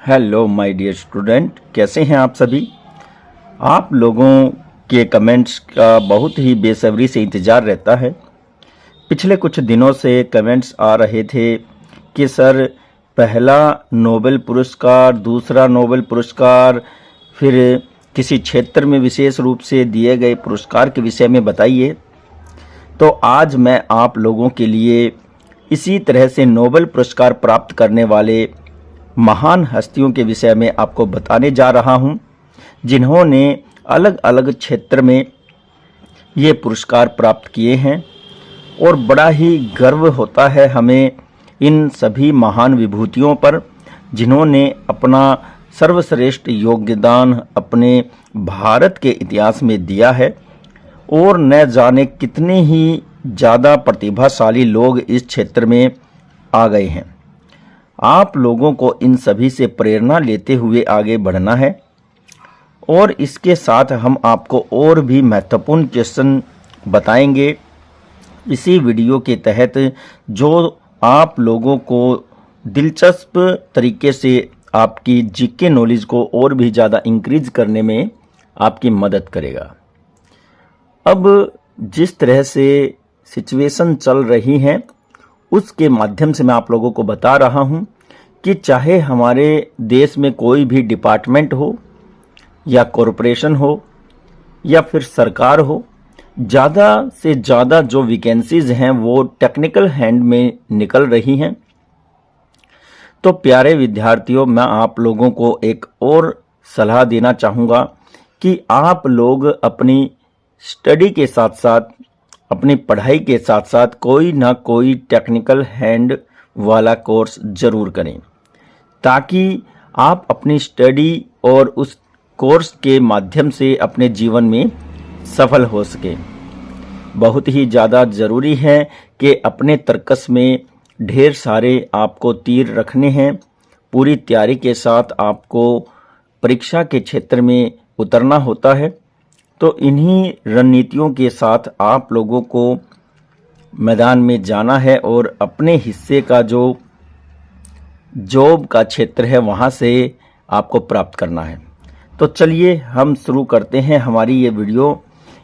Hello my dear student, कैसे हैं आप सभी। आप लोगों के कमेंट्स का बहुत ही बेसब्री से इंतज़ार रहता है। पिछले कुछ दिनों से कमेंट्स आ रहे थे कि सर पहला नोबेल पुरस्कार, दूसरा नोबेल पुरस्कार, फिर किसी क्षेत्र में विशेष रूप से दिए गए पुरस्कार के विषय में बताइए। तो आज मैं आप लोगों के लिए इसी तरह से नोबेल पुरस्कार प्राप्त करने वाले महान हस्तियों के विषय में आपको बताने जा रहा हूं, जिन्होंने अलग अलग क्षेत्र में ये पुरस्कार प्राप्त किए हैं। और बड़ा ही गर्व होता है हमें इन सभी महान विभूतियों पर, जिन्होंने अपना सर्वश्रेष्ठ योगदान अपने भारत के इतिहास में दिया है। और न जाने कितने ही ज़्यादा प्रतिभाशाली लोग इस क्षेत्र में आ गए हैं। आप लोगों को इन सभी से प्रेरणा लेते हुए आगे बढ़ना है। और इसके साथ हम आपको और भी महत्वपूर्ण क्वेश्चन बताएंगे इसी वीडियो के तहत, जो आप लोगों को दिलचस्प तरीके से आपकी जीके नॉलेज को और भी ज़्यादा इंक्रीज करने में आपकी मदद करेगा। अब जिस तरह से सिचुएशन चल रही है उसके माध्यम से मैं आप लोगों को बता रहा हूं कि चाहे हमारे देश में कोई भी डिपार्टमेंट हो या कॉरपोरेशन हो या फिर सरकार हो, ज़्यादा से ज़्यादा जो वैकेंसीज हैं वो टेक्निकल हैंड में निकल रही हैं। तो प्यारे विद्यार्थियों, मैं आप लोगों को एक और सलाह देना चाहूँगा कि आप लोग अपनी स्टडी के साथ साथ, अपनी पढ़ाई के साथ साथ कोई ना कोई टेक्निकल हैंड वाला कोर्स ज़रूर करें, ताकि आप अपनी स्टडी और उस कोर्स के माध्यम से अपने जीवन में सफल हो सकें। बहुत ही ज़्यादा ज़रूरी है कि अपने तर्कस में ढेर सारे आपको तीर रखने हैं। पूरी तैयारी के साथ आपको परीक्षा के क्षेत्र में उतरना होता है। तो इन्हीं रणनीतियों के साथ आप लोगों को मैदान में जाना है और अपने हिस्से का जो जॉब का क्षेत्र है वहाँ से आपको प्राप्त करना है। तो चलिए हम शुरू करते हैं हमारी ये वीडियो।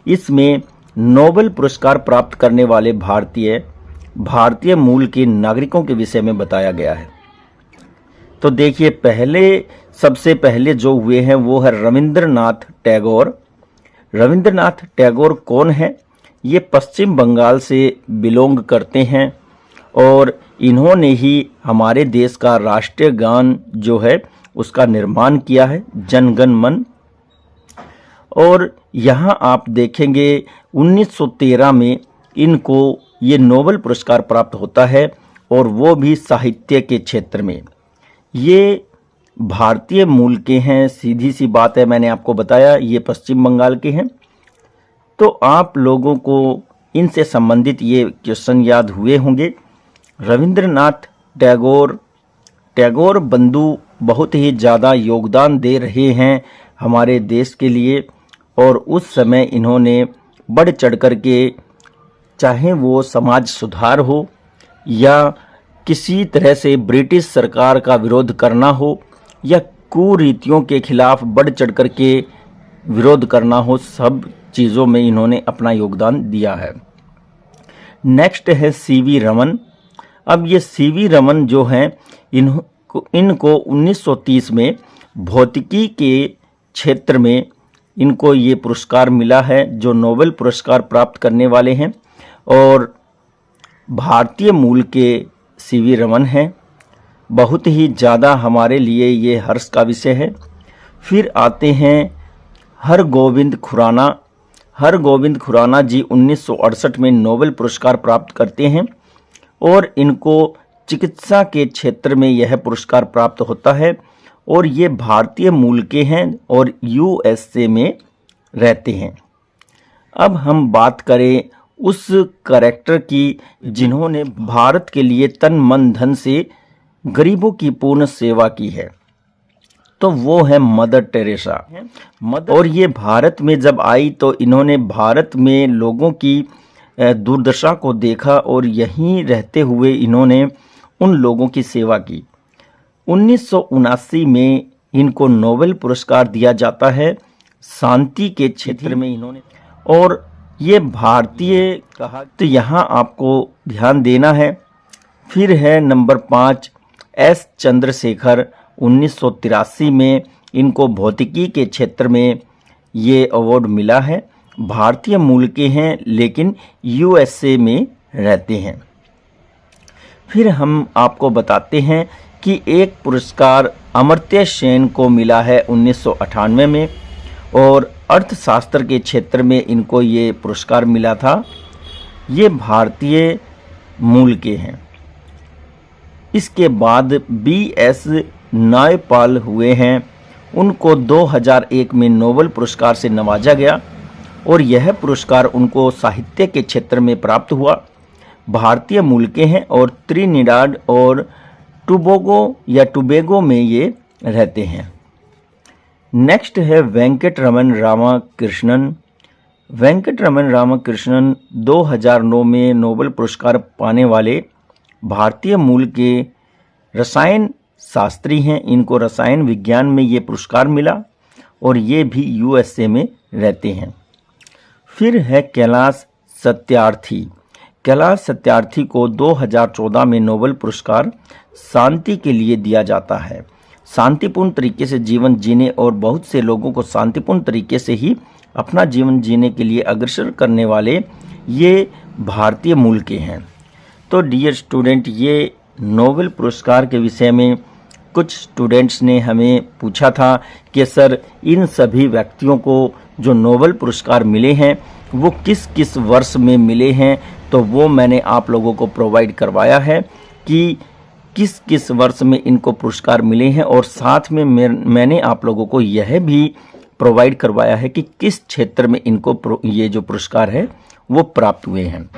इसमें नोबेल पुरस्कार प्राप्त करने वाले भारतीय मूल के नागरिकों के विषय में बताया गया है। तो देखिए, सबसे पहले जो हुए हैं वो है रविंद्रनाथ टैगोर। रविंद्रनाथ टैगोर कौन है? ये पश्चिम बंगाल से बिलोंग करते हैं और इन्होंने ही हमारे देश का राष्ट्रीय गान जो है उसका निर्माण किया है, जन गण मन। और यहाँ आप देखेंगे 1913 में इनको ये नोबेल पुरस्कार प्राप्त होता है, और वो भी साहित्य के क्षेत्र में। ये भारतीय मूल के हैं, सीधी सी बात है, मैंने आपको बताया ये पश्चिम बंगाल के हैं। तो आप लोगों को इनसे संबंधित ये क्वेश्चन याद हुए होंगे। रविंद्रनाथ टैगोर बंधु बहुत ही ज़्यादा योगदान दे रहे हैं हमारे देश के लिए। और उस समय इन्होंने बढ़ चढ़ कर के, चाहे वो समाज सुधार हो या किसी तरह से ब्रिटिश सरकार का विरोध करना हो या कुरीतियों के खिलाफ बढ़ चढ़ कर के विरोध करना हो, सब चीज़ों में इन्होंने अपना योगदान दिया है। नेक्स्ट है सीवी रमन। अब ये सीवी रमन जो हैं, इनको 1930 में भौतिकी के क्षेत्र में इनको ये पुरस्कार मिला है, जो नोबेल पुरस्कार प्राप्त करने वाले हैं और भारतीय मूल के सीवी रमन हैं। बहुत ही ज़्यादा हमारे लिए ये हर्ष का विषय है। फिर आते हैं हरगोविंद खुराना जी 1968 में नोबेल पुरस्कार प्राप्त करते हैं और इनको चिकित्सा के क्षेत्र में यह पुरस्कार प्राप्त होता है। और ये भारतीय मूल के हैं और यूएसए में रहते हैं। अब हम बात करें उस कैरेक्टर की जिन्होंने भारत के लिए तन मन धन से गरीबों की पूर्ण सेवा की है, तो वो है मदर टेरेसा। और ये भारत में जब आई तो इन्होंने भारत में लोगों की दुर्दशा को देखा और यहीं रहते हुए इन्होंने उन लोगों की सेवा की। 1979 में इनको नोबेल पुरस्कार दिया जाता है शांति के क्षेत्र में इन्होंने, और ये भारतीय कहा। तो यहाँ आपको ध्यान देना है। फिर है नंबर 5 एस चंद्रशेखर, 1983 में इनको भौतिकी के क्षेत्र में ये अवार्ड मिला है। भारतीय मूल के हैं लेकिन यूएसए में रहते हैं। फिर हम आपको बताते हैं कि एक पुरस्कार अमर्त्य सेन को मिला है 1998 में, और अर्थशास्त्र के क्षेत्र में इनको ये पुरस्कार मिला था। ये भारतीय मूल के हैं। इसके बाद बी.एस. नायपाल हुए हैं, उनको 2001 में नोबेल पुरस्कार से नवाजा गया, और यह पुरस्कार उनको साहित्य के क्षेत्र में प्राप्त हुआ। भारतीय मूल के हैं और त्रिनिदाद और टोबैगो में ये रहते हैं। नेक्स्ट है वेंकटरमन रामाकृष्णन। वेंकटरमन रामाकृष्णन 2009 में नोबेल पुरस्कार पाने वाले भारतीय मूल के रसायन शास्त्री हैं। इनको रसायन विज्ञान में ये पुरस्कार मिला, और ये भी यूएसए में रहते हैं। फिर है कैलाश सत्यार्थी। कैलाश सत्यार्थी को 2014 में नोबेल पुरस्कार शांति के लिए दिया जाता है। शांतिपूर्ण तरीके से जीवन जीने और बहुत से लोगों को शांतिपूर्ण तरीके से ही अपना जीवन जीने के लिए अग्रसर करने वाले ये भारतीय मूल के हैं। तो डियर स्टूडेंट, ये नोबेल पुरस्कार के विषय में कुछ स्टूडेंट्स ने हमें पूछा था कि सर इन सभी व्यक्तियों को जो नोबेल पुरस्कार मिले हैं वो किस किस वर्ष में मिले हैं, तो वो मैंने आप लोगों को प्रोवाइड करवाया है कि किस किस वर्ष में इनको पुरस्कार मिले हैं, और साथ में मैंने आप लोगों को यह भी प्रोवाइड करवाया है कि किस क्षेत्र में इनको ये जो पुरस्कार है वो प्राप्त हुए हैं।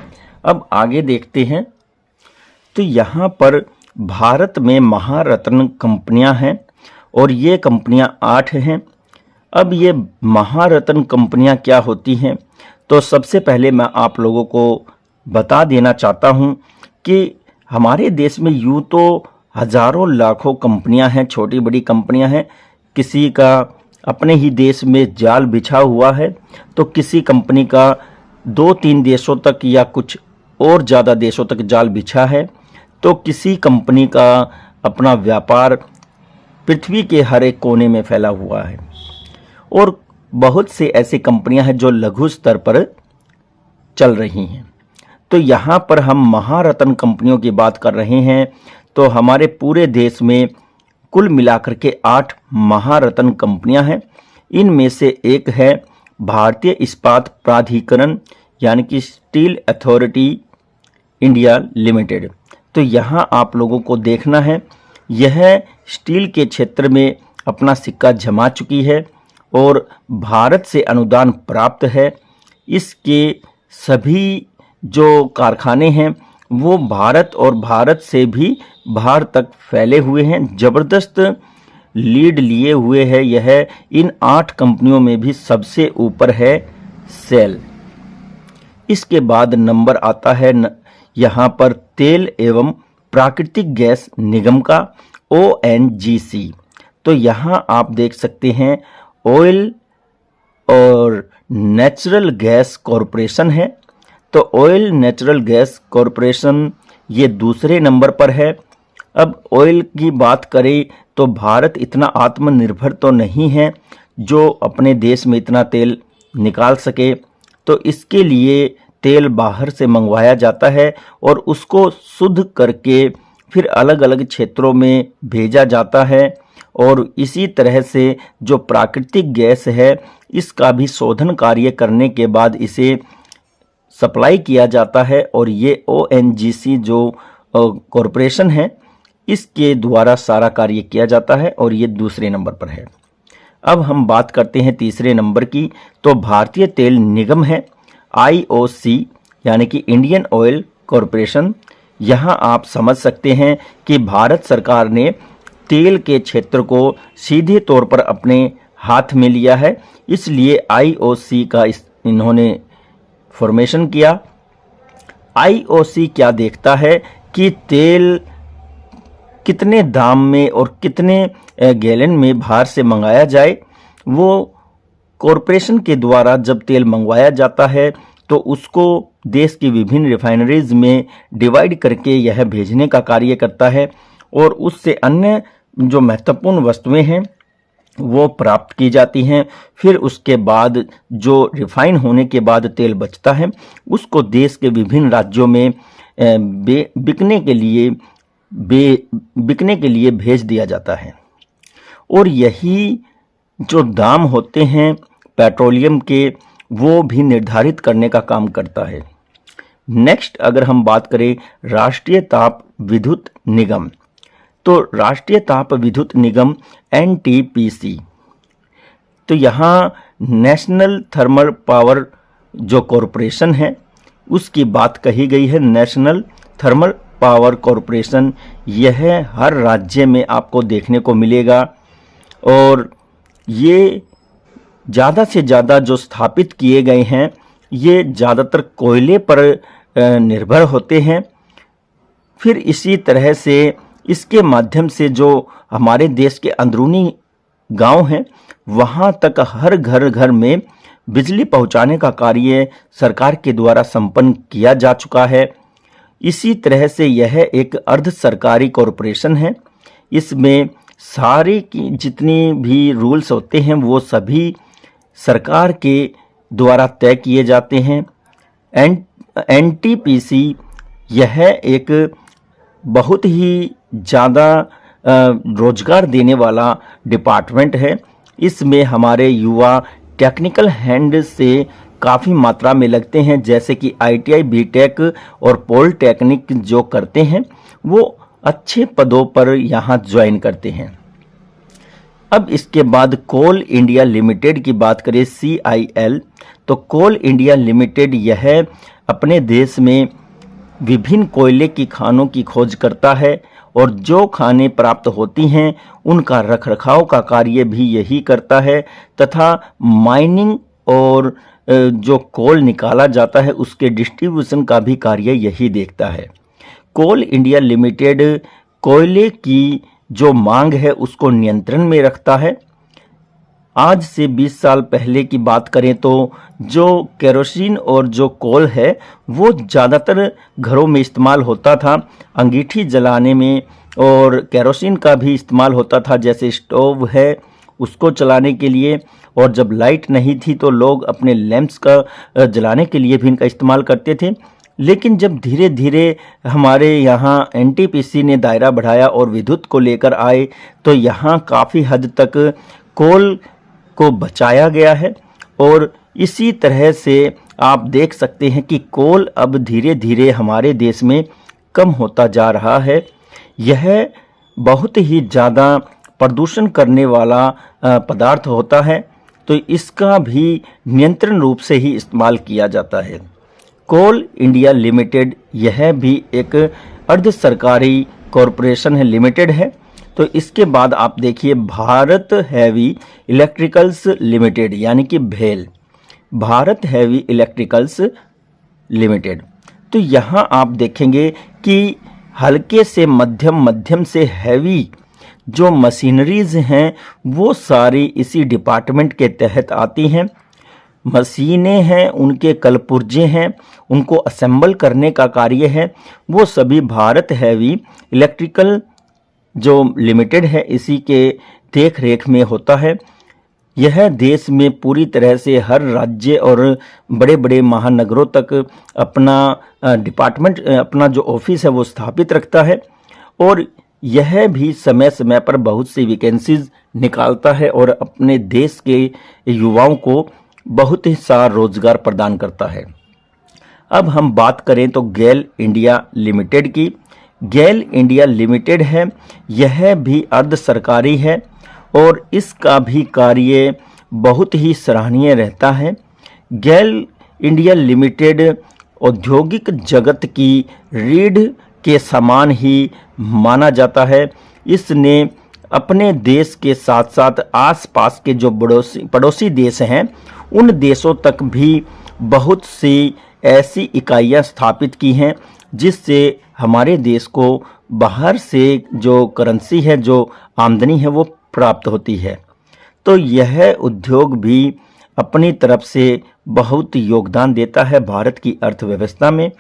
अब आगे देखते हैं। तो यहाँ पर भारत में महारत्न कंपनियां हैं, और ये कंपनियां 8 हैं। अब ये महारत्न कंपनियां क्या होती हैं, तो सबसे पहले मैं आप लोगों को बता देना चाहता हूं कि हमारे देश में यूँ तो हजारों लाखों कंपनियां हैं, छोटी बड़ी कंपनियां हैं। किसी का अपने ही देश में जाल बिछा हुआ है, तो किसी कंपनी का 2-3 देशों तक या कुछ और ज़्यादा देशों तक जाल बिछा है, तो किसी कंपनी का अपना व्यापार पृथ्वी के हर एक कोने में फैला हुआ है, और बहुत से ऐसी कंपनियां हैं जो लघु स्तर पर चल रही हैं। तो यहाँ पर हम महारत्न कंपनियों की बात कर रहे हैं। तो हमारे पूरे देश में कुल मिलाकर के 8 महारत्न कंपनियां हैं। इनमें से एक है भारतीय इस्पात प्राधिकरण, यानी कि स्टील अथॉरिटी इंडिया लिमिटेड। तो यहाँ आप लोगों को देखना है, यह स्टील के क्षेत्र में अपना सिक्का जमा चुकी है और भारत से अनुदान प्राप्त है। इसके सभी जो कारखाने हैं वो भारत और भारत से भी बाहर तक फैले हुए हैं, ज़बरदस्त लीड लिए हुए है। यह इन 8 कंपनियों में भी सबसे ऊपर है सेल। इसके बाद नंबर आता है यहाँ पर तेल एवं प्राकृतिक गैस निगम का, ONGC। तो यहाँ आप देख सकते हैं ऑयल और नेचुरल गैस कॉरपोरेशन है। तो ऑयल नेचुरल गैस कॉरपोरेशन ये दूसरे नंबर पर है। अब ऑयल की बात करें तो भारत इतना आत्मनिर्भर तो नहीं है जो अपने देश में इतना तेल निकाल सके, तो इसके लिए तेल बाहर से मंगवाया जाता है और उसको शुद्ध करके फिर अलग अलग क्षेत्रों में भेजा जाता है। और इसी तरह से जो प्राकृतिक गैस है इसका भी शोधन कार्य करने के बाद इसे सप्लाई किया जाता है, और ये ONGC जो कॉरपोरेशन है इसके द्वारा सारा कार्य किया जाता है, और ये दूसरे नंबर पर है। अब हम बात करते हैं तीसरे नंबर की। तो भारतीय तेल निगम है, IOC यानी कि इंडियन ऑयल कॉरपोरेशन। यहाँ आप समझ सकते हैं कि भारत सरकार ने तेल के क्षेत्र को सीधे तौर पर अपने हाथ में लिया है, इसलिए IOC का इन्होंने फॉर्मेशन किया। IOC क्या देखता है कि तेल कितने दाम में और कितने गैलन में बाहर से मंगाया जाए, वो कॉरपोरेशन के द्वारा जब तेल मंगवाया जाता है तो उसको देश की विभिन्न रिफाइनरीज में डिवाइड करके यह भेजने का कार्य करता है और उससे अन्य जो महत्वपूर्ण वस्तुएं हैं वो प्राप्त की जाती हैं। फिर उसके बाद जो रिफाइन होने के बाद तेल बचता है उसको देश के विभिन्न राज्यों में बिकने के लिए भेज दिया जाता है। और यही जो दाम होते हैं पेट्रोलियम के, वो भी निर्धारित करने का काम करता है। नेक्स्ट अगर हम बात करें राष्ट्रीय ताप विद्युत निगम, तो राष्ट्रीय ताप विद्युत निगम एनटीपीसी, तो यहाँ नेशनल थर्मल पावर जो कॉरपोरेशन है उसकी बात कही गई है। नेशनल थर्मल पावर कॉरपोरेशन यह हर राज्य में आपको देखने को मिलेगा और ये ज़्यादा से ज़्यादा जो स्थापित किए गए हैं ये ज़्यादातर कोयले पर निर्भर होते हैं। फिर इसी तरह से इसके माध्यम से जो हमारे देश के अंदरूनी गांव हैं वहां तक हर घर में बिजली पहुंचाने का कार्य सरकार के द्वारा संपन्न किया जा चुका है। इसी तरह से यह एक अर्ध सरकारी कॉरपोरेशन है। इसमें सारी की जितनी भी रूल्स होते हैं वो सभी सरकार के द्वारा तय किए जाते हैं। एनटीपीसी यह एक बहुत ही ज़्यादा रोजगार देने वाला डिपार्टमेंट है। इसमें हमारे युवा टेक्निकल हैंड से काफ़ी मात्रा में लगते हैं, जैसे कि आईटीआई, बीटेक और पॉलिटेक्निक जो करते हैं वो अच्छे पदों पर यहाँ ज्वाइन करते हैं। अब इसके बाद कोल इंडिया लिमिटेड की बात करें, CIL, तो कोल इंडिया लिमिटेड यह अपने देश में विभिन्न कोयले की खानों की खोज करता है और जो खानें प्राप्त होती हैं उनका रखरखाव का कार्य भी यही करता है तथा माइनिंग और जो कोल निकाला जाता है उसके डिस्ट्रीब्यूशन का भी कार्य यही देखता है। कोल इंडिया लिमिटेड कोयले की जो मांग है उसको नियंत्रण में रखता है। आज से 20 साल पहले की बात करें तो जो केरोसिन और जो कोल है वो ज़्यादातर घरों में इस्तेमाल होता था, अंगीठी जलाने में, और केरोसिन का भी इस्तेमाल होता था जैसे स्टोव है उसको चलाने के लिए, और जब लाइट नहीं थी तो लोग अपने लैंप्स का जलाने के लिए भी इनका इस्तेमाल करते थे। लेकिन जब धीरे धीरे हमारे यहाँ एनटीपीसी ने दायरा बढ़ाया और विद्युत को लेकर आए तो यहाँ काफ़ी हद तक कोल को बचाया गया है। और इसी तरह से आप देख सकते हैं कि कोल अब धीरे धीरे हमारे देश में कम होता जा रहा है। यह बहुत ही ज़्यादा प्रदूषण करने वाला पदार्थ होता है, तो इसका भी नियंत्रण रूप से ही इस्तेमाल किया जाता है। कोल इंडिया लिमिटेड यह भी एक अर्ध सरकारी कॉरपोरेशन है, लिमिटेड है। तो इसके बाद आप देखिए भारत हैवी इलेक्ट्रिकल्स लिमिटेड, यानी कि भेल, भारत हैवी इलेक्ट्रिकल्स लिमिटेड। तो यहाँ आप देखेंगे कि हल्के से मध्यम, मध्यम से हैवी जो मशीनरीज हैं वो सारी इसी डिपार्टमेंट के तहत आती हैं। मशीनें हैं, उनके कलपुर्जे हैं, उनको असेंबल करने का कार्य है, वो सभी भारत हैवी इलेक्ट्रिकल जो लिमिटेड है इसी के देख रेख में होता है। यह देश में पूरी तरह से हर राज्य और बड़े बड़े महानगरों तक अपना डिपार्टमेंट, अपना जो ऑफिस है वो स्थापित रखता है, और यह भी समय समय पर बहुत सी वैकेंसीज निकालता है और अपने देश के युवाओं को बहुत ही सारा रोजगार प्रदान करता है। अब हम बात करें तो गेल इंडिया लिमिटेड की। गेल इंडिया लिमिटेड है, यह भी अर्ध सरकारी है और इसका भी कार्य बहुत ही सराहनीय रहता है। गेल इंडिया लिमिटेड औद्योगिक जगत की रीढ़ के समान ही माना जाता है। इसने अपने देश के साथ साथ आसपास के जो पड़ोसी देश हैं उन देशों तक भी बहुत सी ऐसी इकाइयां स्थापित की हैं जिससे हमारे देश को बाहर से जो करेंसी है, जो आमदनी है, वो प्राप्त होती है। तो यह उद्योग भी अपनी तरफ से बहुत योगदान देता है भारत की अर्थव्यवस्था में।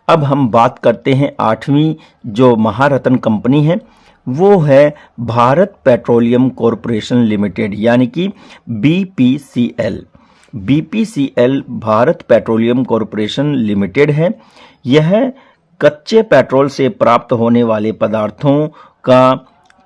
अब हम बात करते हैं 8वीं जो महारत्न कंपनी है, वो है भारत पेट्रोलियम कॉरपोरेशन लिमिटेड, यानी कि BPCL. BPCL Bharat petroleum corporation limited है। यह कच्चे पेट्रोल से प्राप्त होने वाले पदार्थों का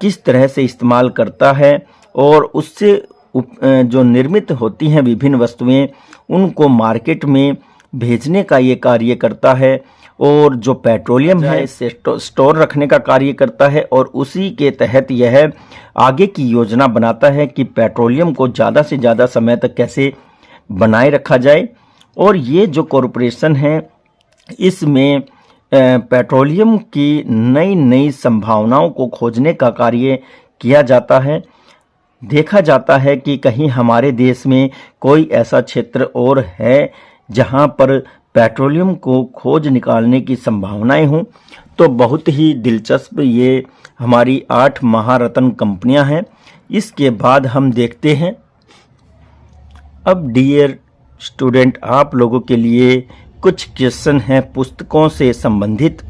किस तरह से इस्तेमाल करता है और उससे जो निर्मित होती हैं विभिन्न वस्तुएं, उनको मार्केट में भेजने का ये कार्य करता है। और जो पेट्रोलियम है, इसे स्टोर रखने का कार्य करता है और उसी के तहत यह आगे की योजना बनाता है कि पेट्रोलियम को ज़्यादा से ज़्यादा समय तक कैसे बनाए रखा जाए। और ये जो कॉरपोरेशन है, इसमें पेट्रोलियम की नई नई संभावनाओं को खोजने का कार्य किया जाता है। देखा जाता है कि कहीं हमारे देश में कोई ऐसा क्षेत्र और है जहां पर पेट्रोलियम को खोज निकालने की संभावनाएं हों। तो बहुत ही दिलचस्प ये हमारी 8 महारत्न कंपनियां हैं। इसके बाद हम देखते हैं, अब डियर स्टूडेंट, आप लोगों के लिए कुछ क्वेश्चन हैं पुस्तकों से संबंधित।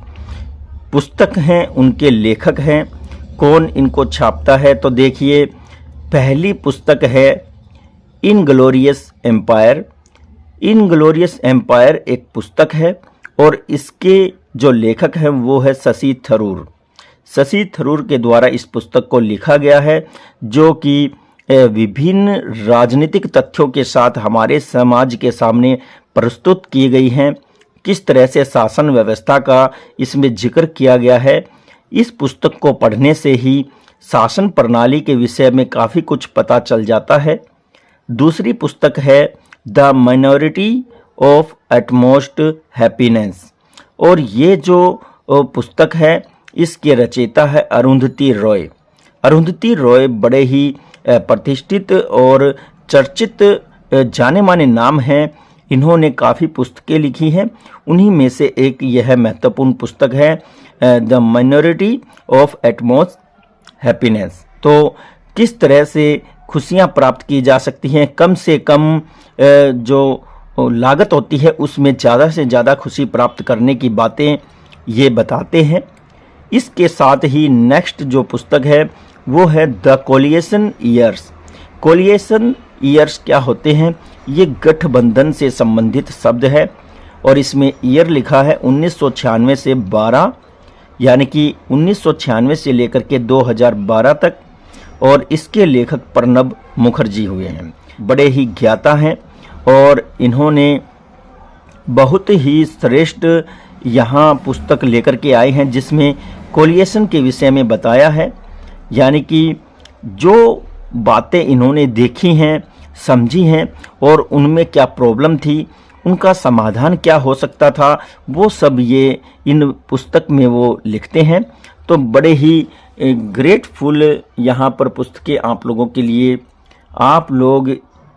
पुस्तक हैं, उनके लेखक हैं, कौन इनको छापता है। तो देखिए, पहली पुस्तक है इनग्लोरियस एम्पायर। इनग्लोरियस एम्पायर एक पुस्तक है और इसके जो लेखक हैं वो है शशि थरूर। शशि थरूर के द्वारा इस पुस्तक को लिखा गया है, जो कि विभिन्न राजनीतिक तथ्यों के साथ हमारे समाज के सामने प्रस्तुत की गई हैं। किस तरह से शासन व्यवस्था का इसमें जिक्र किया गया है। इस पुस्तक को पढ़ने से ही शासन प्रणाली के विषय में काफ़ी कुछ पता चल जाता है। दूसरी पुस्तक है the minority of utmost happiness, और ये जो पुस्तक है, इसके रचयिता है अरुंधति रॉय। अरुंधति रॉय बड़े ही प्रतिष्ठित और चर्चित जाने माने नाम हैं। इन्होंने काफ़ी पुस्तकें लिखी हैं, उन्हीं में से एक यह महत्वपूर्ण पुस्तक है the minority of utmost happiness. तो किस तरह से खुशियां प्राप्त की जा सकती हैं, कम से कम जो लागत होती है उसमें ज़्यादा से ज़्यादा खुशी प्राप्त करने की बातें ये बताते हैं। इसके साथ ही नेक्स्ट जो पुस्तक है वो है the coalition years. Coalition years क्या होते हैं? ये गठबंधन से संबंधित शब्द है और इसमें ईयर लिखा है 1996 से 12, यानी कि 1996 से लेकर के 2012 तक, और इसके लेखक प्रणब मुखर्जी हुए हैं। बड़े ही ज्ञाता हैं और इन्होंने बहुत ही श्रेष्ठ यहाँ पुस्तक लेकर के आए हैं, जिसमें कोलिएशन के विषय में बताया है। यानी कि जो बातें इन्होंने देखी हैं, समझी हैं और उनमें क्या प्रॉब्लम थी, उनका समाधान क्या हो सकता था, वो सब ये इन पुस्तक में वो लिखते हैं। तो बड़े ही ग्रेटफुल यहाँ पर पुस्तकें आप लोगों के लिए। आप लोग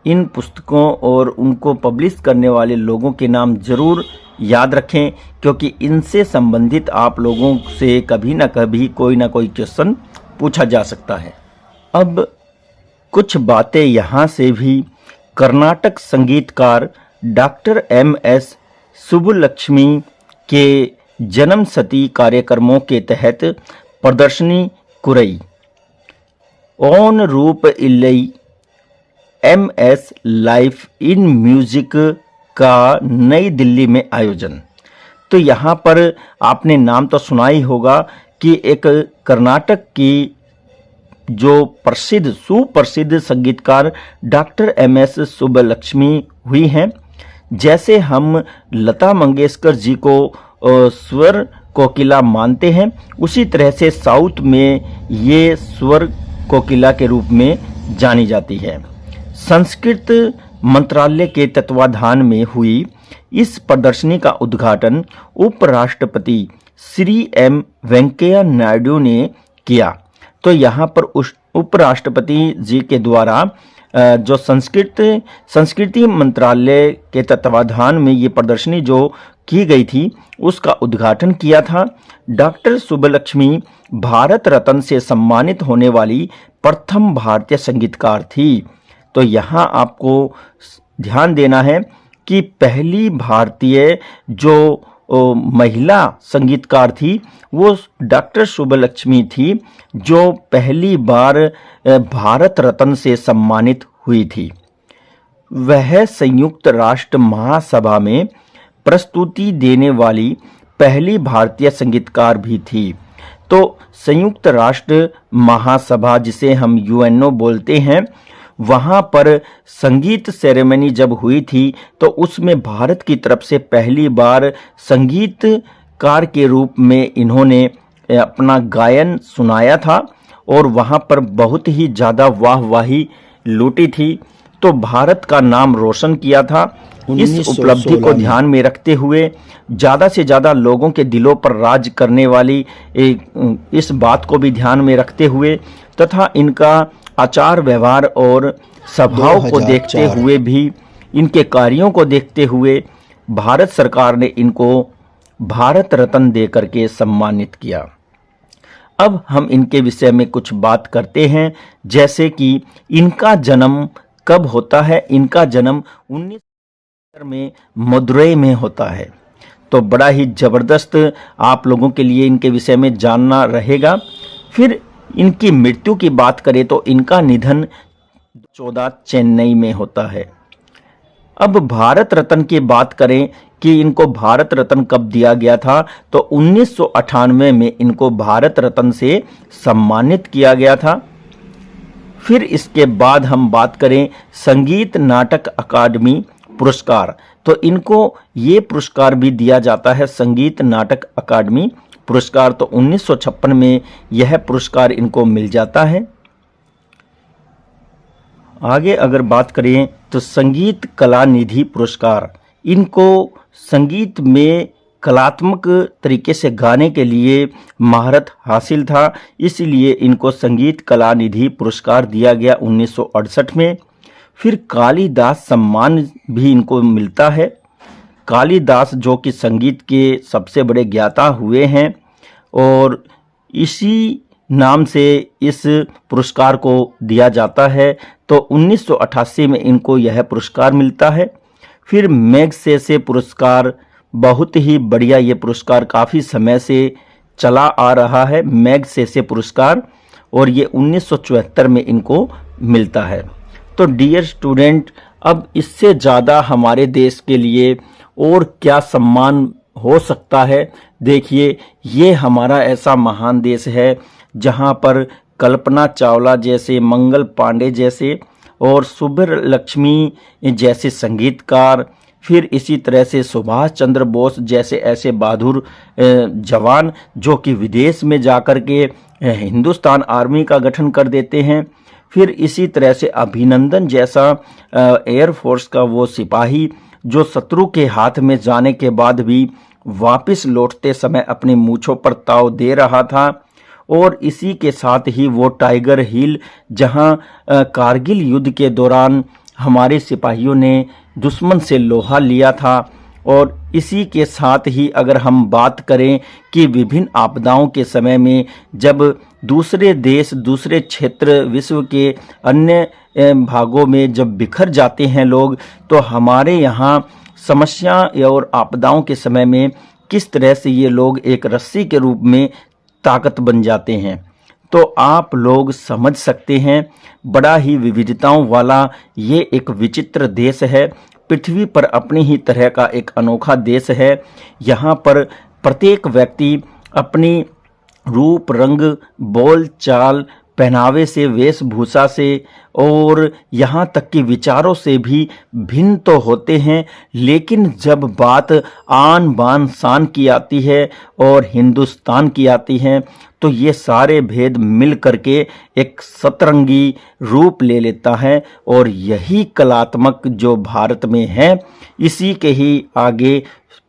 इन पुस्तकों और उनको पब्लिश करने वाले लोगों के नाम ज़रूर याद रखें, क्योंकि इनसे संबंधित आप लोगों से कभी ना कभी कोई ना कोई क्वेश्चन पूछा जा सकता है। अब कुछ बातें यहाँ से भी। कर्नाटक संगीतकार डॉक्टर MS सुब्बुलक्ष्मी के जन्म शती कार्यक्रमों के तहत प्रदर्शनी कुरई ऑन रूप Illai MS life in music का नई दिल्ली में आयोजन। तो यहाँ पर आपने नाम तो सुना ही होगा कि एक कर्नाटक की जो सुप्रसिद्ध संगीतकार डॉक्टर MS सुब्बुलक्ष्मी हुई हैं। जैसे हम लता मंगेशकर जी को स्वर कोकिला मानते हैं, उसी तरह से साउथ में ये स्वर कोकिला के रूप में जानी जाती है। संस्कृत मंत्रालय के तत्वाधान में हुई इस प्रदर्शनी का उद्घाटन उपराष्ट्रपति श्री M वेंकैया नायडू ने किया। तो यहाँ पर उपराष्ट्रपति जी के द्वारा जो संस्कृति मंत्रालय के तत्वाधान में ये प्रदर्शनी जो की गई थी उसका उद्घाटन किया था। डॉक्टर सुब्बलक्ष्मी भारत रत्न से सम्मानित होने वाली प्रथम भारतीय संगीतकार थी। तो यहाँ आपको ध्यान देना है कि पहली भारतीय जो महिला संगीतकार थी वो डॉक्टर सुब्बलक्ष्मी थी, जो पहली बार भारत रत्न से सम्मानित हुई थी। वह संयुक्त राष्ट्र महासभा में प्रस्तुति देने वाली पहली भारतीय संगीतकार भी थी। तो संयुक्त राष्ट्र महासभा, जिसे हम यूएनओ बोलते हैं, वहां पर संगीत सेरेमनी जब हुई थी तो उसमें भारत की तरफ से पहली बार संगीतकार के रूप में इन्होंने अपना गायन सुनाया था और वहां पर बहुत ही ज़्यादा वाहवाही लूटी थी। तो भारत का नाम रोशन किया था। इस उपलब्धि को ध्यान में रखते हुए ज़्यादा से ज़्यादा लोगों के दिलों पर राज करने वाली इस बात को भी ध्यान में रखते हुए तथा इनका आचार व्यवहार और स्वभाव को देखते हुए भी, इनके कार्यों को देखते हुए भारत सरकार ने इनको भारत रत्न दे करके सम्मानित किया। अब हम इनके विषय में कुछ बात करते हैं, जैसे कि इनका जन्म कब होता है। इनका जन्म 1970 में मदुरई में होता है। तो बड़ा ही जबरदस्त आप लोगों के लिए इनके विषय में जानना रहेगा। फिर इनकी मृत्यु की बात करें तो इनका निधन 14 चेन्नई में होता है। अब भारत रत्न की बात करें कि इनको भारत रत्न कब दिया गया था, तो 1998 में इनको भारत रत्न से सम्मानित किया गया था। फिर इसके बाद हम बात करें संगीत नाटक अकादमी पुरस्कार, तो इनको ये पुरस्कार भी दिया जाता है, संगीत नाटक अकादमी पुरस्कार। तो 1956 में यह पुरस्कार इनको मिल जाता है। आगे अगर बात करें तो संगीत कला निधि पुरस्कार, इनको संगीत में कलात्मक तरीके से गाने के लिए महारत हासिल था, इसलिए इनको संगीत कला निधि पुरस्कार दिया गया 1968 में। फिर कालिदास सम्मान भी इनको मिलता है। कालिदास जो कि संगीत के सबसे बड़े ज्ञाता हुए हैं और इसी नाम से इस पुरस्कार को दिया जाता है। तो 1988 में इनको यह पुरस्कार मिलता है। फिर मैग्सेसे पुरस्कार, बहुत ही बढ़िया ये पुरस्कार काफ़ी समय से चला आ रहा है, मैग्सेसे पुरस्कार, और ये 1974 में इनको मिलता है। तो डियर स्टूडेंट, अब इससे ज़्यादा हमारे देश के लिए और क्या सम्मान हो सकता है। देखिए, ये हमारा ऐसा महान देश है जहाँ पर कल्पना चावला जैसे, मंगल पांडे जैसे और सुब्बलक्ष्मी जैसे संगीतकार, फिर इसी तरह से सुभाष चंद्र बोस जैसे ऐसे बहादुर जवान जो कि विदेश में जाकर के हिंदुस्तान आर्मी का गठन कर देते हैं। फिर इसी तरह से अभिनंदन जैसा एयरफोर्स का वो सिपाही जो शत्रु के हाथ में जाने के बाद भी वापस लौटते समय अपनी मूंछों पर ताव दे रहा था। और इसी के साथ ही वो टाइगर हिल, जहां कारगिल युद्ध के दौरान हमारे सिपाहियों ने दुश्मन से लोहा लिया था। और इसी के साथ ही अगर हम बात करें कि विभिन्न आपदाओं के समय में जब दूसरे देश, दूसरे क्षेत्र, विश्व के अन्य भागों में जब बिखर जाते हैं लोग, तो हमारे यहाँ समस्या और आपदाओं के समय में किस तरह से ये लोग एक रस्सी के रूप में ताकत बन जाते हैं। तो आप लोग समझ सकते हैं, बड़ा ही विविधताओं वाला ये एक विचित्र देश है। पृथ्वी पर अपनी ही तरह का एक अनोखा देश है। यहाँ पर प्रत्येक व्यक्ति अपनी रूप, रंग, बोल चाल, पहनावे से, वेशभूषा से और यहाँ तक कि विचारों से भी भिन्न तो होते हैं, लेकिन जब बात आन बान शान की आती है और हिंदुस्तान की आती है तो ये सारे भेद मिल करके एक सतरंगी रूप ले लेता है। और यही कलात्मक जो भारत में है, इसी के ही आगे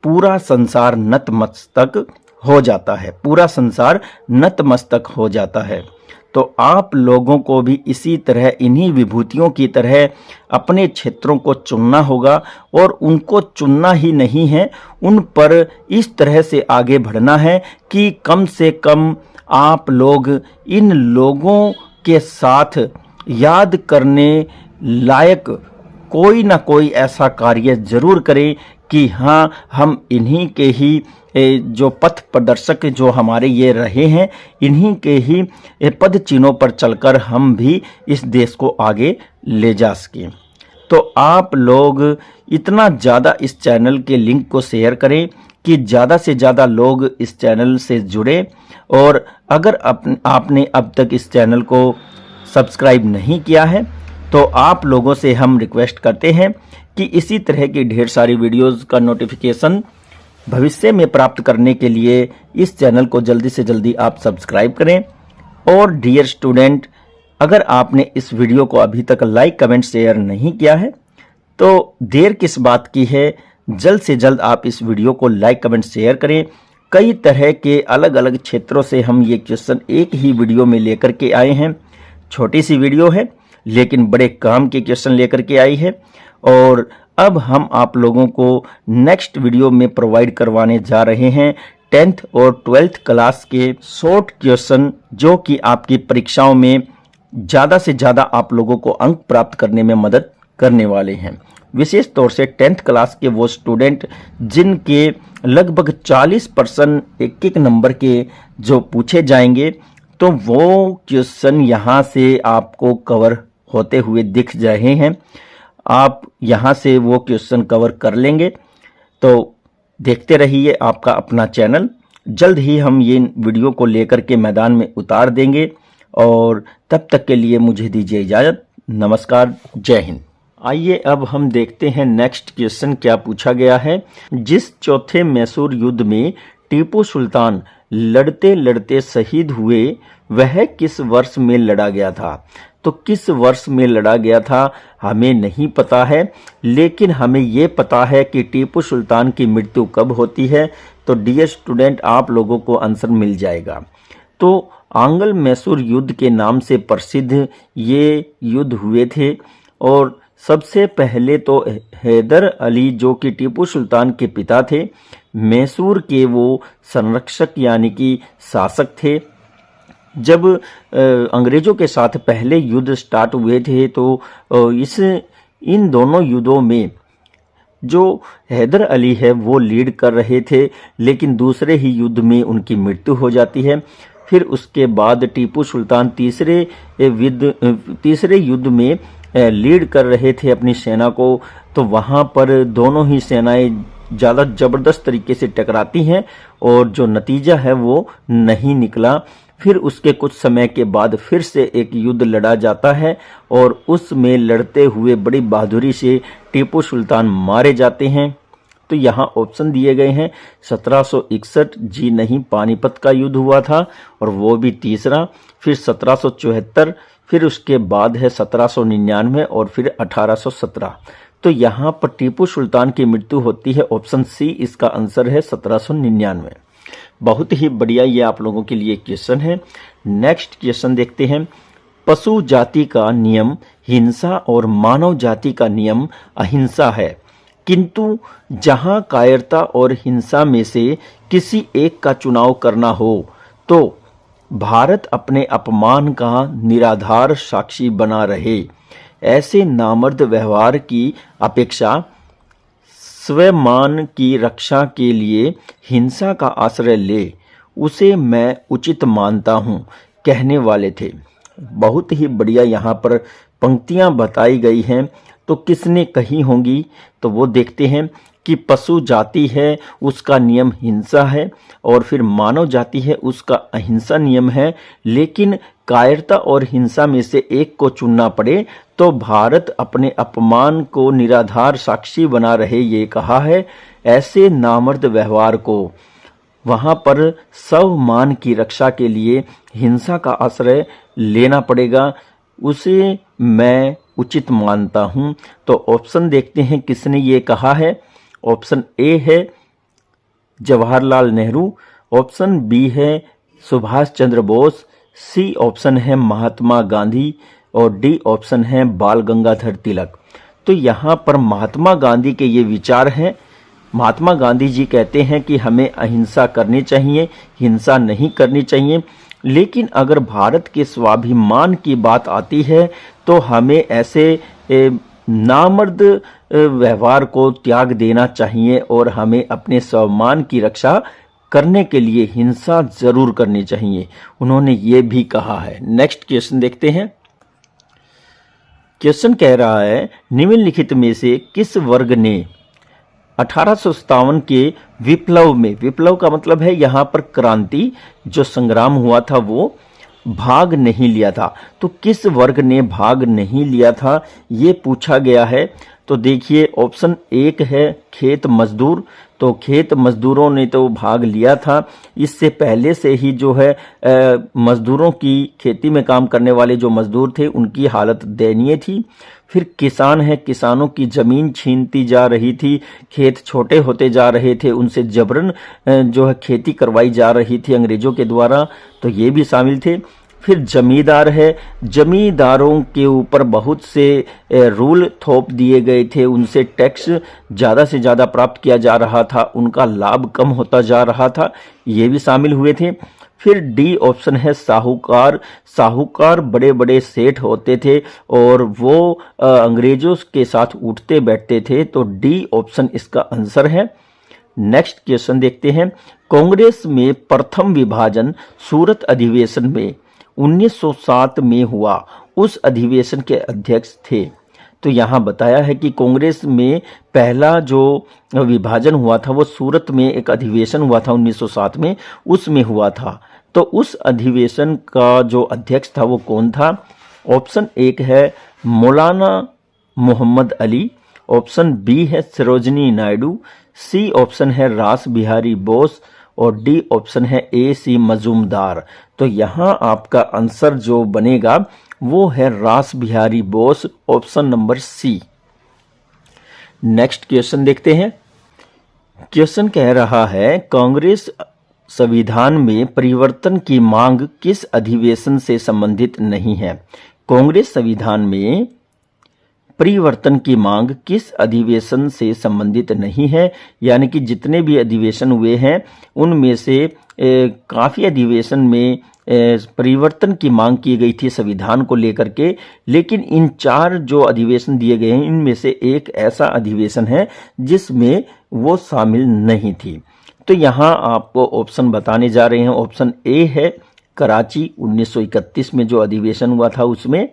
पूरा संसार नतमस्तक हो जाता है, पूरा संसार नतमस्तक हो जाता है। तो आप लोगों को भी इसी तरह इन्हीं विभूतियों की तरह अपने क्षेत्रों को चुनना होगा और उनको चुनना ही नहीं है, उन पर इस तरह से आगे बढ़ना है कि कम से कम आप लोग इन लोगों के साथ याद करने लायक कोई ना कोई ऐसा कार्य जरूर करें कि हाँ, हम इन्हीं के ही जो पथ प्रदर्शक जो हमारे ये रहे हैं, इन्हीं के ही पद चिन्हों पर चलकर हम भी इस देश को आगे ले जा सकें। तो आप लोग इतना ज़्यादा इस चैनल के लिंक को शेयर करें कि ज़्यादा से ज़्यादा लोग इस चैनल से जुड़े। और अगर आपने अब तक इस चैनल को सब्सक्राइब नहीं किया है तो आप लोगों से हम रिक्वेस्ट करते हैं कि इसी तरह की ढेर सारी वीडियोस का नोटिफिकेशन भविष्य में प्राप्त करने के लिए इस चैनल को जल्दी से जल्दी आप सब्सक्राइब करें। और डियर स्टूडेंट, अगर आपने इस वीडियो को अभी तक लाइक कमेंट शेयर नहीं किया है तो देर किस बात की है, जल्द से जल्द आप इस वीडियो को लाइक कमेंट शेयर करें। कई तरह के अलग अलग क्षेत्रों से हम ये क्वेश्चन एक ही वीडियो में लेकर के आए हैं। छोटी सी वीडियो है लेकिन बड़े काम के क्वेश्चन लेकर के आई है। और अब हम आप लोगों को नेक्स्ट वीडियो में प्रोवाइड करवाने जा रहे हैं 10th और 12th क्लास के शॉर्ट क्वेश्चन, जो कि आपकी परीक्षाओं में ज़्यादा से ज़्यादा आप लोगों को अंक प्राप्त करने में मदद करने वाले हैं। विशेष तौर से 10th क्लास के वो स्टूडेंट जिनके लगभग 40% एक एक नंबर के जो पूछे जाएंगे, तो वो क्वेश्चन यहाँ से आपको कवर होते हुए दिख रहे हैं। आप यहाँ से वो क्वेश्चन कवर कर लेंगे। तो देखते रहिए आपका अपना चैनल। जल्द ही हम ये वीडियो को लेकर के मैदान में उतार देंगे। और तब तक के लिए मुझे दीजिए इजाज़त। नमस्कार, जय हिंद। आइए अब हम देखते हैं नेक्स्ट क्वेश्चन क्या पूछा गया है। जिस चौथे मैसूर युद्ध में टीपू सुल्तान लड़ते लड़ते शहीद हुए वह किस वर्ष में लड़ा गया था? तो किस वर्ष में लड़ा गया था हमें नहीं पता है, लेकिन हमें ये पता है कि टीपू सुल्तान की मृत्यु कब होती है। तो डियर स्टूडेंट, आप लोगों को आंसर मिल जाएगा। तो आंग्ल मैसूर युद्ध के नाम से प्रसिद्ध ये युद्ध हुए थे। और सबसे पहले तो हैदर अली, जो कि टीपू सुल्तान के पिता थे, मैसूर के वो संरक्षक यानी कि शासक थे। जब अंग्रेजों के साथ पहले युद्ध स्टार्ट हुए थे तो इन दोनों युद्धों में जो हैदर अली है वो लीड कर रहे थे, लेकिन दूसरे ही युद्ध में उनकी मृत्यु हो जाती है। फिर उसके बाद टीपू सुल्तान तीसरे युद्ध में लीड कर रहे थे अपनी सेना को। तो वहाँ पर दोनों ही सेनाएं ज़्यादा ज़बरदस्त तरीके से टकराती हैं और जो नतीजा है वो नहीं निकला। फिर उसके कुछ समय के बाद फिर से एक युद्ध लड़ा जाता है और उसमें लड़ते हुए बड़ी बहादुरी से टीपू सुल्तान मारे जाते हैं। तो यहाँ ऑप्शन दिए गए हैं 1761, जी नहीं, पानीपत का युद्ध हुआ था और वो भी तीसरा। फिर 1774, फिर उसके बाद है 1799 और फिर 1817। तो यहाँ पर टीपू सुल्तान की मृत्यु होती है। ऑप्शन सी इसका आंसर है 1799। बहुत ही बढ़िया, ये आप लोगों के लिए क्वेश्चन है। नेक्स्ट क्वेश्चन देखते हैं। पशु जाति का नियम हिंसा और मानव जाति का नियम अहिंसा है, किंतु जहां कायरता और हिंसा में से किसी एक का चुनाव करना हो तो भारत अपने अपमान का निराधार साक्षी बना रहे। ऐसे नामर्द व्यवहार की अपेक्षा स्वमान की रक्षा के लिए हिंसा का आश्रय ले, उसे मैं उचित मानता हूँ, कहने वाले थे। बहुत ही बढ़िया यहाँ पर पंक्तियाँ बताई गई हैं। तो किसने कही होंगी? तो वो देखते हैं कि पशु जाति है उसका नियम हिंसा है और फिर मानव जाति है उसका अहिंसा नियम है, लेकिन कायरता और हिंसा में से एक को चुनना पड़े तो भारत अपने अपमान को निराधार साक्षी बना रहे, ये कहा है। ऐसे नामर्द व्यवहार को वहाँ पर स्वमान की रक्षा के लिए हिंसा का आश्रय लेना पड़ेगा, उसे मैं उचित मानता हूँ। तो ऑप्शन देखते हैं किसने ये कहा है। ऑप्शन ए है जवाहरलाल नेहरू, ऑप्शन बी है सुभाष चंद्र बोस, सी ऑप्शन है महात्मा गांधी और डी ऑप्शन है बाल गंगाधर तिलक। तो यहाँ पर महात्मा गांधी के ये विचार हैं। महात्मा गांधी जी कहते हैं कि हमें अहिंसा करनी चाहिए, हिंसा नहीं करनी चाहिए, लेकिन अगर भारत के स्वाभिमान की बात आती है तो हमें ऐसे नामर्द व्यवहार को त्याग देना चाहिए और हमें अपने स्वाभिमान की रक्षा करने के लिए हिंसा जरूर करनी चाहिए, उन्होंने ये भी कहा है। नेक्स्ट क्वेश्चन देखते हैं। क्वेश्चन कह रहा है निम्नलिखित में से किस वर्ग ने 1857 के विप्लव में, विप्लव का मतलब है यहाँ पर क्रांति, जो संग्राम हुआ था वो भाग नहीं लिया था। तो किस वर्ग ने भाग नहीं लिया था ये पूछा गया है। तो देखिए ऑप्शन एक है खेत मजदूर। तो खेत मजदूरों ने तो भाग लिया था, इससे पहले से ही जो है मजदूरों की, खेती में काम करने वाले जो मजदूर थे उनकी हालत दयनीय थी। फिर किसान है, किसानों की जमीन छीनती जा रही थी, खेत छोटे होते जा रहे थे, उनसे जबरन जो है खेती करवाई जा रही थी अंग्रेजों के द्वारा, तो ये भी शामिल थे। फिर जमींदार है, जमींदारों के ऊपर बहुत से रूल थोप दिए गए थे, उनसे टैक्स ज़्यादा से ज़्यादा प्राप्त किया जा रहा था, उनका लाभ कम होता जा रहा था, ये भी शामिल हुए थे। फिर डी ऑप्शन है साहूकार। साहूकार बड़े बड़े सेठ होते थे और वो अंग्रेजों के साथ उठते बैठते थे, तो डी ऑप्शन इसका आंसर है। नेक्स्ट क्वेश्चन देखते हैं। कांग्रेस में प्रथम विभाजन सूरत अधिवेशन में 1907 में हुआ, उस अधिवेशन के अध्यक्ष थे। तो यहाँ बताया है कि कांग्रेस में पहला जो विभाजन हुआ था वो सूरत में एक अधिवेशन हुआ था 1907 में, उसमें हुआ था। तो उस अधिवेशन का जो अध्यक्ष था वो कौन था? ऑप्शन एक है मौलाना मोहम्मद अली, ऑप्शन बी है सरोजनी नायडू, सी ऑप्शन है रास बिहारी बोस और डी ऑप्शन है ए सी मजूमदार। तो यहाँ आपका आंसर जो बनेगा वो है Ras Behari Bose, option number C. Next question देखते हैं। क्वेश्चन कह रहा है कांग्रेस संविधान में परिवर्तन की मांग किस अधिवेशन से संबंधित नहीं है? कांग्रेस संविधान में परिवर्तन की मांग किस अधिवेशन से संबंधित नहीं है, यानी कि जितने भी अधिवेशन हुए हैं उनमें से काफ़ी अधिवेशन में परिवर्तन की मांग की गई थी संविधान को लेकर के, लेकिन इन 4 जो अधिवेशन दिए गए हैं इनमें से एक ऐसा अधिवेशन है जिसमें वो शामिल नहीं थी। तो यहाँ आपको ऑप्शन बताने जा रहे हैं। ऑप्शन ए है कराची 1931 में जो अधिवेशन हुआ था उसमें,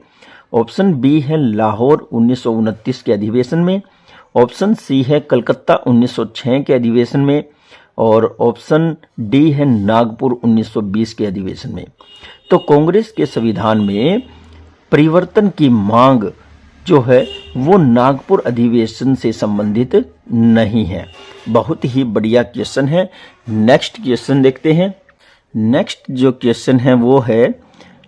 ऑप्शन बी है लाहौर 1929 के अधिवेशन में, ऑप्शन सी है कलकत्ता 1906 के अधिवेशन में और ऑप्शन डी है नागपुर 1920 के अधिवेशन में। तो कांग्रेस के संविधान में परिवर्तन की मांग जो है वो नागपुर अधिवेशन से संबंधित नहीं है। बहुत ही बढ़िया क्वेश्चन है। नेक्स्ट क्वेश्चन देखते हैं। नेक्स्ट जो क्वेश्चन है वो है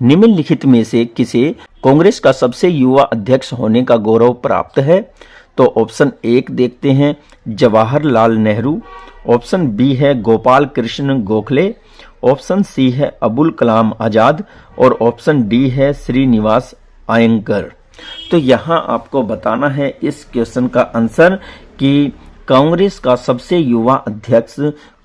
निम्नलिखित में से किसे कांग्रेस का सबसे युवा अध्यक्ष होने का गौरव प्राप्त है? तो ऑप्शन एक देखते हैं जवाहरलाल नेहरू, ऑप्शन बी है गोपाल कृष्ण गोखले, ऑप्शन सी है अबुल कलाम आजाद और ऑप्शन डी है श्रीनिवास अयंगर। तो यहाँ आपको बताना है इस क्वेश्चन का आंसर कि कांग्रेस का सबसे युवा अध्यक्ष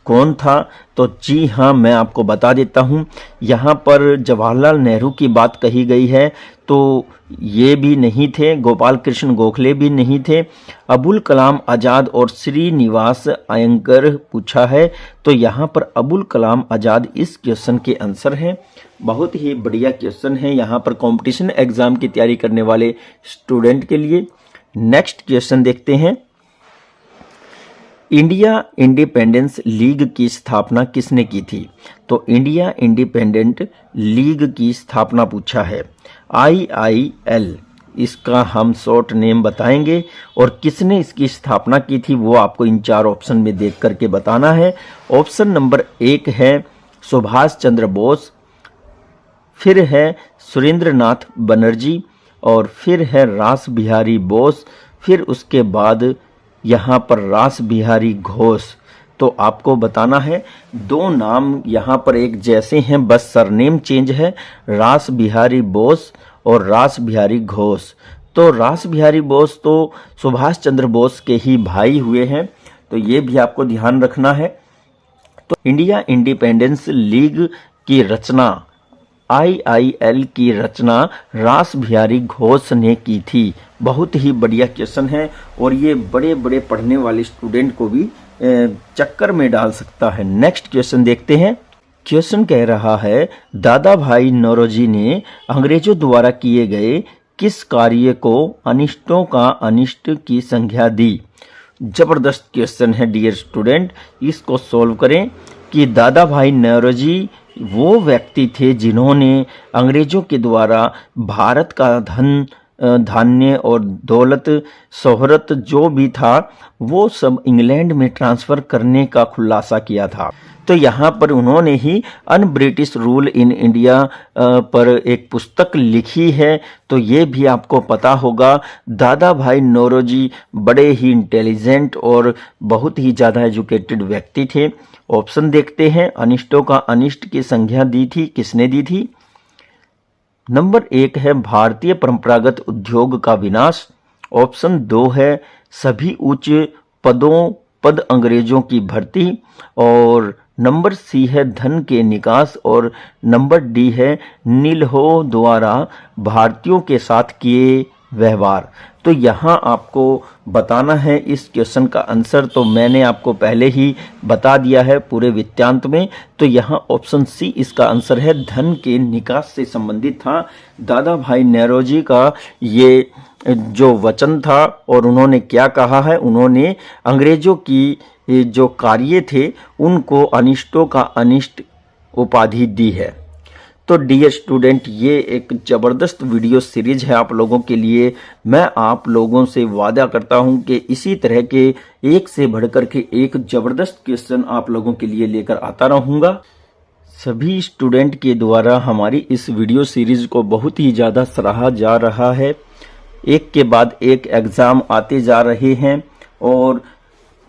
कौन था। तो जी हाँ, मैं आपको बता देता हूँ। यहाँ पर जवाहरलाल नेहरू की बात कही गई है तो ये भी नहीं थे, गोपाल कृष्ण गोखले भी नहीं थे, अबुल कलाम आजाद और श्रीनिवास अयंगर पूछा है। तो यहाँ पर अबुल कलाम आजाद इस क्वेश्चन के आंसर है। बहुत ही बढ़िया क्वेश्चन है यहाँ पर कंपटीशन एग्जाम की तैयारी करने वाले स्टूडेंट के लिए। नेक्स्ट क्वेश्चन देखते हैं। इंडिया इंडिपेंडेंस लीग की स्थापना किसने की थी? तो इंडिया इंडिपेंडेंट लीग की स्थापना पूछा है। IIL इसका हम शॉर्ट नेम बताएंगे और किसने इसकी स्थापना की थी वो आपको इन 4 ऑप्शन में देख करके बताना है। ऑप्शन नंबर 1 है सुभाष चंद्र बोस, फिर है सुरेंद्रनाथ बनर्जी और फिर है रास बिहारी बोस, फिर उसके बाद यहाँ पर रास बिहारी घोष। तो तो आपको बताना है। दो नाम यहाँ पर एक जैसे हैं, बस सरनेम चेंज है, रास बिहारी बोस और रास बिहारी घोष। तो रास बिहारी बोस तो सुभाष चंद्र बोस के ही भाई हुए हैं, तो ये भी आपको ध्यान रखना है। तो इंडिया इंडिपेंडेंस लीग की रचना, IIL की रचना रास बिहारी घोष ने की थी। बहुत ही बढ़िया क्वेश्चन है और ये बड़े बड़े पढ़ने वाले स्टूडेंट को भी चक्कर में डाल सकता है। नेक्स्ट क्वेश्चन देखते हैं। क्वेश्चन कह रहा है, दादा भाई नौरोजी ने अंग्रेजों द्वारा किए गए किस कार्य को अनिष्टों का अनिष्ट की संज्ञा दी? जबरदस्त क्वेश्चन है डियर स्टूडेंट, इसको सॉल्व करें कि दादा भाई नौरोजी वो व्यक्ति थे जिन्होंने अंग्रेजों के द्वारा भारत का धन धान्य और दौलत शोहरत जो भी था वो सब इंग्लैंड में ट्रांसफर करने का खुलासा किया था। तो यहाँ पर उन्होंने ही on British rule in India पर एक पुस्तक लिखी है, तो ये भी आपको पता होगा। दादा भाई नौरोजी बड़े ही इंटेलिजेंट और बहुत ही ज़्यादा एजुकेटेड व्यक्ति थे। ऑप्शन देखते हैं, अनिष्टों का अनिष्ट की संज्ञा दी थी, किसने दी थी? नंबर 1 है भारतीय परंपरागत उद्योग का विनाश। ऑप्शन 2 है सभी उच्च पद अंग्रेजों की भर्ती। और नंबर सी है धन के निकास। और नंबर डी है नीलहो द्वारा भारतीयों के साथ किए व्यवहार। तो यहाँ आपको बताना है इस क्वेश्चन का आंसर, तो मैंने आपको पहले ही बता दिया है पूरे वृत्तांत में। तो यहाँ ऑप्शन सी इसका आंसर है, धन के निकास से संबंधित था दादा भाई नौरोजी का ये जो वचन था। और उन्होंने क्या कहा है, उन्होंने अंग्रेजों की जो कार्य थे उनको अनिष्टों का अनिष्ट उपाधि दी है। तो डियर स्टूडेंट, ये एक ज़बरदस्त वीडियो सीरीज है आप लोगों के लिए। मैं आप लोगों से वादा करता हूं कि इसी तरह के एक से बढ़कर के एक ज़बरदस्त क्वेश्चन आप लोगों के लिए लेकर आता रहूंगा। सभी स्टूडेंट के द्वारा हमारी इस वीडियो सीरीज को बहुत ही ज़्यादा सराहा जा रहा है। एक के बाद एक एग्ज़ाम आते जा रहे हैं और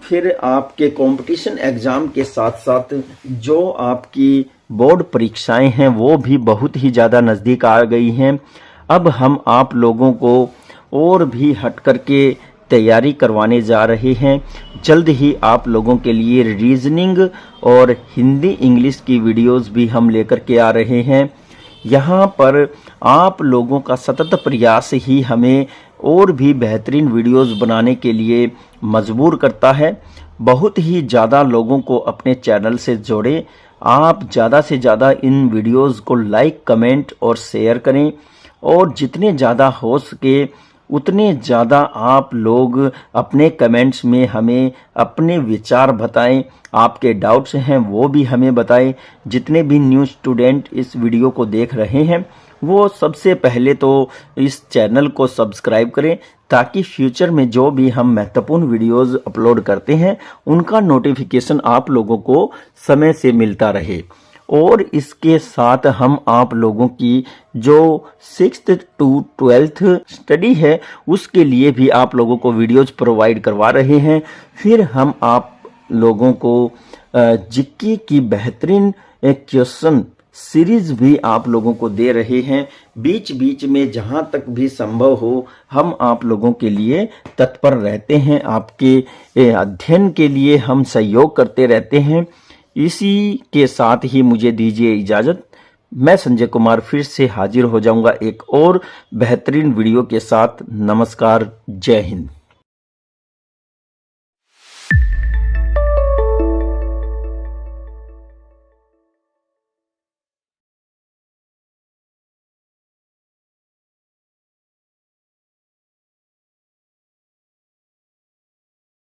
फिर आपके कंपटीशन एग्ज़ाम के साथ साथ जो आपकी बोर्ड परीक्षाएं हैं वो भी बहुत ही ज़्यादा नज़दीक आ गई हैं। अब हम आप लोगों को और भी हट करके तैयारी करवाने जा रहे हैं। जल्द ही आप लोगों के लिए रीजनिंग और हिंदी इंग्लिश की वीडियोस भी हम लेकर के आ रहे हैं। यहाँ पर आप लोगों का सतत प्रयास ही हमें और भी बेहतरीन वीडियोस बनाने के लिए मजबूर करता है। बहुत ही ज़्यादा लोगों को अपने चैनल से जोड़ें। आप ज़्यादा से ज़्यादा इन वीडियोस को लाइक, कमेंट और शेयर करें और जितने ज़्यादा हो सके उतने ज़्यादा आप लोग अपने कमेंट्स में हमें अपने विचार बताएं। आपके डाउट्स हैं वो भी हमें बताएं। जितने भी न्यू स्टूडेंट इस वीडियो को देख रहे हैं वो सबसे पहले तो इस चैनल को सब्सक्राइब करें ताकि फ्यूचर में जो भी हम महत्वपूर्ण वीडियोस अपलोड करते हैं उनका नोटिफिकेशन आप लोगों को समय से मिलता रहे। और इसके साथ हम आप लोगों की जो 6th to 12th स्टडी है उसके लिए भी आप लोगों को वीडियोज प्रोवाइड करवा रहे हैं। फिर हम आप लोगों को जीके की बेहतरीन क्वेश्चन सीरीज भी आप लोगों को दे रहे हैं। बीच बीच में जहां तक भी संभव हो हम आप लोगों के लिए तत्पर रहते हैं। आपके अध्ययन के लिए हम सहयोग करते रहते हैं। इसी के साथ ही मुझे दीजिए इजाज़त। मैं संजय कुमार फिर से हाजिर हो जाऊंगा एक और बेहतरीन वीडियो के साथ। नमस्कार, जय हिंद।